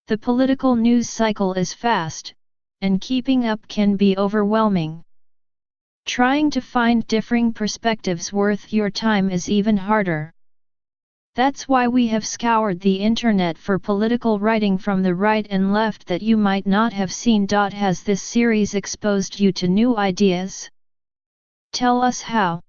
The political news cycle is fast, and keeping up can be overwhelming. Trying to find differing perspectives worth your time is even harder. That's why we have scoured the internet for political writing from the right and left that you might not have seen. Has this series exposed you to new ideas? Tell us how.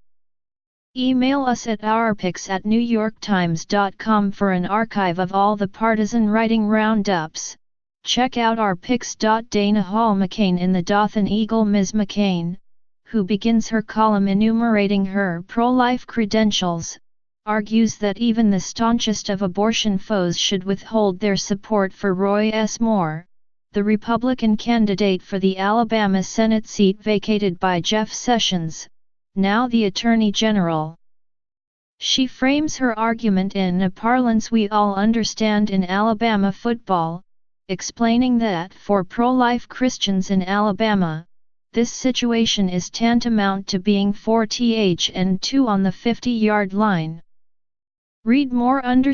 Email us at ourpicks@newyorktimes.com for an archive of all the partisan writing roundups. Check out our picks. Dana Hall McCain in the Dothan Eagle. Ms. McCain, who begins her column enumerating her pro-life credentials, argues that even the staunchest of abortion foes should withhold their support for Roy S. Moore, the Republican candidate for the Alabama Senate seat vacated by Jeff Sessions, now the Attorney General. She frames her argument in a parlance we all understand in Alabama football, explaining that for pro-life Christians in Alabama, this situation is tantamount to being 4th and 2 on the 50-yard line. Read more _______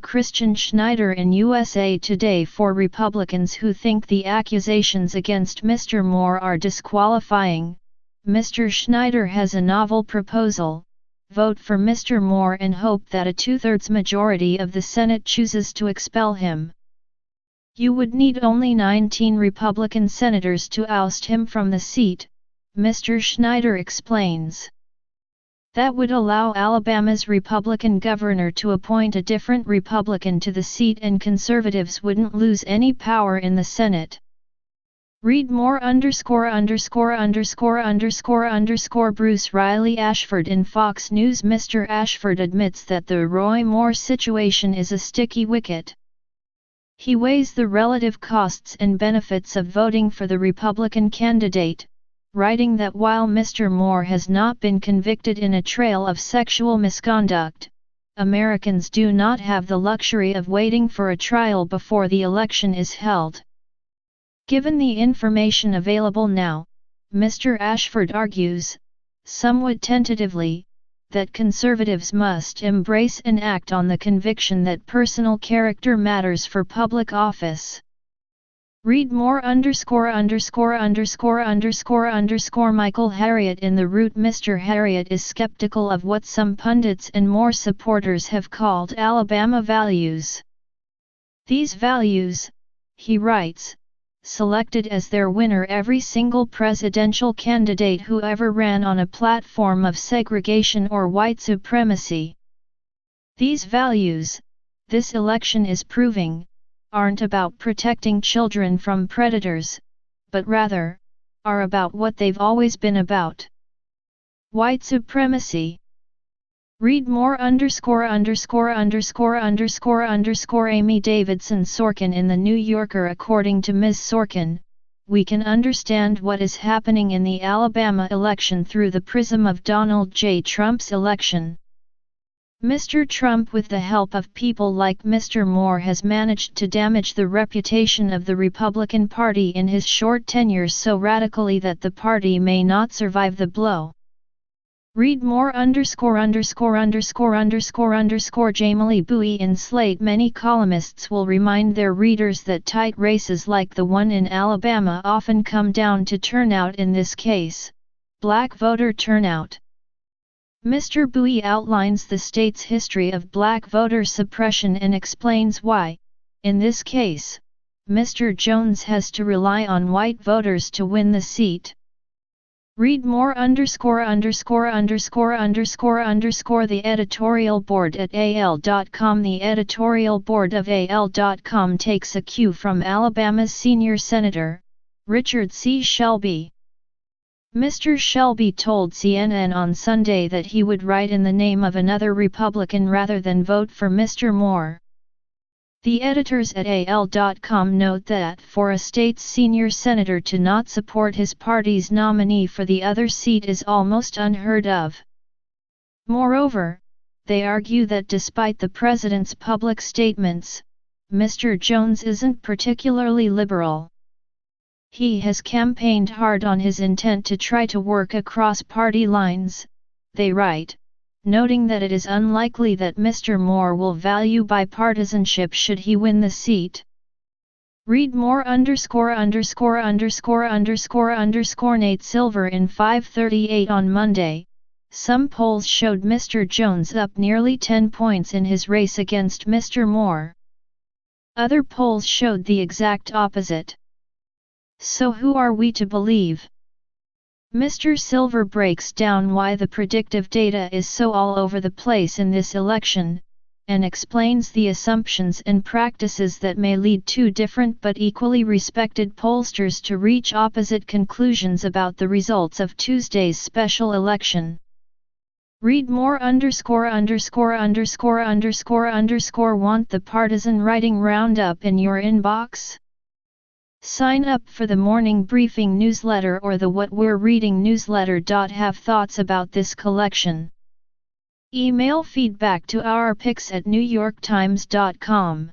Christian Schneider in USA Today. For Republicans who think the accusations against Mr. Moore are disqualifying, Mr. Schneider has a novel proposal: vote for Mr. Moore and hope that a 2/3 majority of the Senate chooses to expel him. You would need only 19 Republican senators to oust him from the seat, Mr. Schneider explains. That would allow Alabama's Republican governor to appoint a different Republican to the seat and conservatives wouldn't lose any power in the Senate. Read more ______ Bruce Riley Ashford in Fox News. Mr. Ashford admits that the Roy Moore situation is a sticky wicket. He weighs the relative costs and benefits of voting for the Republican candidate, writing that while Mr. Moore has not been convicted in a trail of sexual misconduct, Americans do not have the luxury of waiting for a trial before the election is held. Given the information available now, Mr. Ashford argues, somewhat tentatively, that conservatives must embrace and act on the conviction that personal character matters for public office. Read more ______ Michael Harriot in The Root. Mr. Harriot is skeptical of what some pundits and Moore supporters have called Alabama values. These values, he writes, selected as their winner every single presidential candidate who ever ran on a platform of segregation or white supremacy. These values, this election is proving, aren't about protecting children from predators, but rather, are about what they've always been about: white supremacy. Read more ______ Amy Davidson Sorkin in The New Yorker. According to Ms. Sorkin, we can understand what is happening in the Alabama election through the prism of Donald J. Trump's election. Mr. Trump, with the help of people like Mr. Moore, has managed to damage the reputation of the Republican Party in his short tenure so radically that the party may not survive the blow. Read more ______ Jamie Bowie in Slate. Many columnists will remind their readers that tight races like the one in Alabama often come down to turnout, in this case, black voter turnout. Mr. Bowie outlines the state's history of black voter suppression and explains why, in this case, Mr. Jones has to rely on white voters to win the seat. Read more ______ The editorial board at AL.com. The editorial board of AL.com takes a cue from Alabama's senior senator, Richard C. Shelby. Mr. Shelby told CNN on Sunday that he would write in the name of another Republican rather than vote for Mr. Moore. The editors at AL.com note that for a state's senior senator to not support his party's nominee for the other seat is almost unheard of. Moreover, they argue that despite the president's public statements, Mr. Jones isn't particularly liberal. He has campaigned hard on his intent to try to work across party lines, they write, noting that it is unlikely that Mr. Moore will value bipartisanship should he win the seat. Read more ____________ Nate Silver in 538 on Monday. Some polls showed Mr. Jones up nearly 10 points in his race against Mr. Moore. Other polls showed the exact opposite. So who are we to believe? Mr. Silver breaks down why the predictive data is so all over the place in this election, and explains the assumptions and practices that may lead two different but equally respected pollsters to reach opposite conclusions about the results of Tuesday's special election. Read more ______________ Want the partisan writing roundup in your inbox? Sign up for the Morning Briefing newsletter or the What We're Reading newsletter. Have thoughts about this collection? Email feedback to ourpicks@newyorktimes.com.